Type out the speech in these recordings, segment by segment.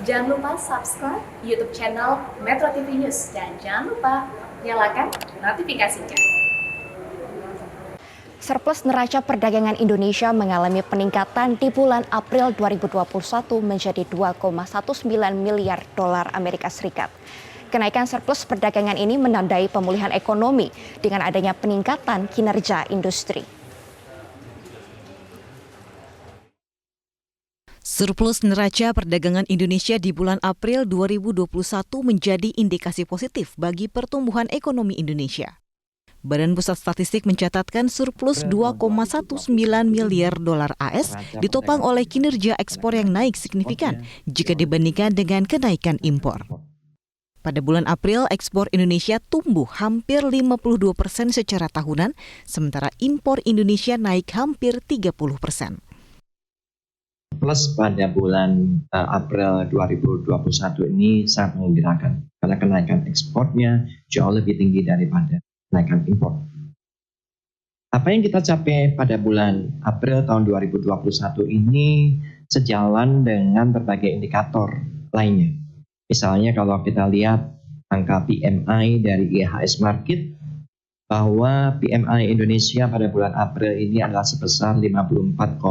Jangan lupa subscribe YouTube channel Metro TV News dan jangan lupa nyalakan notifikasinya. Surplus neraca perdagangan Indonesia mengalami peningkatan di bulan April 2021 menjadi 2,19 miliar dolar Amerika Serikat. Kenaikan surplus perdagangan ini menandai pemulihan ekonomi dengan adanya peningkatan kinerja industri. Surplus neraca perdagangan Indonesia di bulan April 2021 menjadi indikasi positif bagi pertumbuhan ekonomi Indonesia. Badan Pusat Statistik mencatatkan surplus 2,19 miliar dolar AS ditopang oleh kinerja ekspor yang naik signifikan jika dibandingkan dengan kenaikan impor. Pada bulan April, ekspor Indonesia tumbuh hampir 52% secara tahunan, sementara impor Indonesia naik hampir 30%. Plus pada bulan April 2021 ini sangat menggembirakan karena kenaikan ekspornya jauh lebih tinggi daripada kenaikan impor. Apa yang kita capai pada bulan April tahun 2021 ini sejalan dengan berbagai indikator lainnya. Misalnya kalau kita lihat angka PMI dari IHS Markit, bahwa PMI Indonesia pada bulan April ini adalah sebesar 54,6,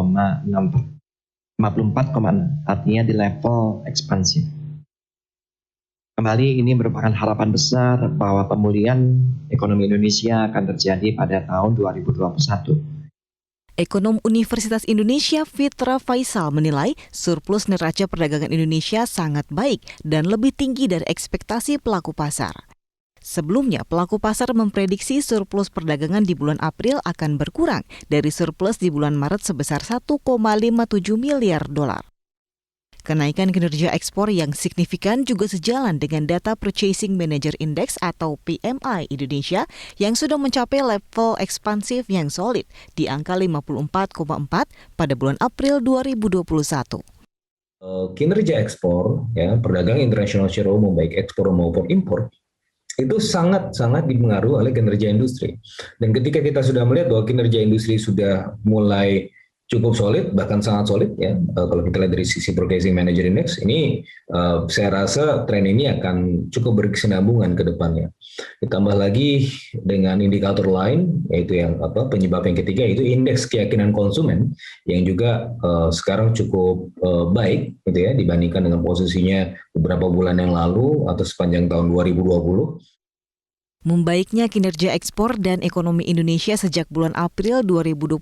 artinya di level ekspansif. Kembali ini merupakan harapan besar bahwa pemulihan ekonomi Indonesia akan terjadi pada tahun 2021. Ekonom Universitas Indonesia Fitra Faisal menilai surplus neraca perdagangan Indonesia sangat baik dan lebih tinggi dari ekspektasi pelaku pasar. Sebelumnya, pelaku pasar memprediksi surplus perdagangan di bulan April akan berkurang dari surplus di bulan Maret sebesar 1,57 miliar dolar. Kenaikan kinerja ekspor yang signifikan juga sejalan dengan data Purchasing Manager Index atau PMI Indonesia yang sudah mencapai level ekspansif yang solid di angka 54,4 pada bulan April 2021. Kinerja ekspor, perdagangan internasional secara umum baik ekspor maupun impor, itu sangat dipengaruhi oleh kinerja industri. Dan ketika kita sudah melihat bahwa kinerja industri sudah mulai cukup solid, bahkan sangat solid kalau kita lihat dari sisi Purchasing Manager Index, ini saya rasa tren ini akan cukup berkesinambungan ke depannya. Ditambah lagi dengan indikator lain, yaitu yang penyebab yang ketiga, yaitu indeks keyakinan konsumen yang juga sekarang cukup baik dibandingkan dengan posisinya beberapa bulan yang lalu atau sepanjang tahun 2020. Membaiknya kinerja ekspor dan ekonomi Indonesia sejak bulan April 2021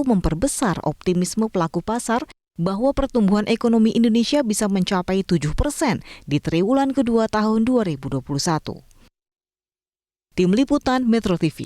memperbesar optimisme pelaku pasar bahwa pertumbuhan ekonomi Indonesia bisa mencapai 7% di triwulan kedua tahun 2021. Tim Liputan Metro TV.